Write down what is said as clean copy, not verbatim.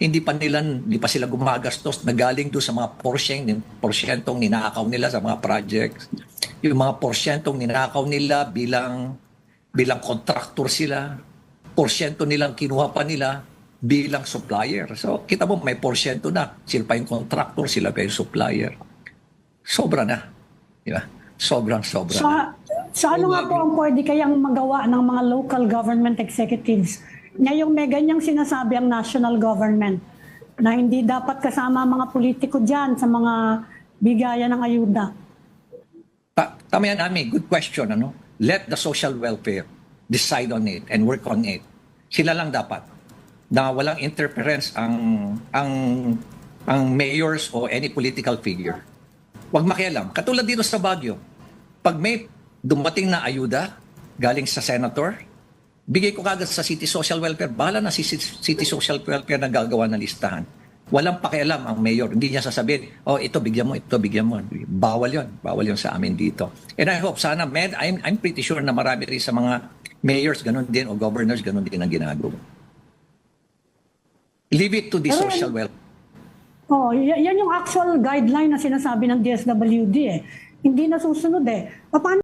Hindi pa sila gumagastos na galing doon sa mga porsyentong ninakaw nila sa mga projects. Yung mga porsyentong ninakaw nila bilang contractor sila, porsyento nilang kinuha pa nila bilang supplier. So, kita mo, may porsyento na. Sila pa yung contractor, sila pa yung supplier. Sobra na. Di ba? Sobrang-sobra na. So ano nga po ang pwede kayang magawa ng mga local government executives? Ngayong may ganyang sinasabi ang national government na hindi dapat kasama ang mga politiko dyan sa mga bigayan ng ayuda. Tama yan, Ami. Good question. Ano? Let the social welfare decide on it and work on it. Sila lang dapat. Na walang interference ang mayors o any political figure. Huwag makialam. Katulad dito sa Baguio. Pag may dumating na ayuda galing sa senator, bigay ko kagad sa City Social Welfare. Bahala na si City Social Welfare na gagawa ng listahan. Walang pakialam ang mayor. Hindi niya sasabihin, oh, ito bigyan mo, ito bigyan mo. Bawal yon. Bawal yon sa amin dito. And I hope, sana, I'm pretty sure na marami rin sa mga mayors, ganun din, o governors, ganun din ang ginagawa. Leave it to the social welfare. Oh, yan yung actual guideline na sinasabi ng DSWD eh. Hindi nasusunod eh. Paano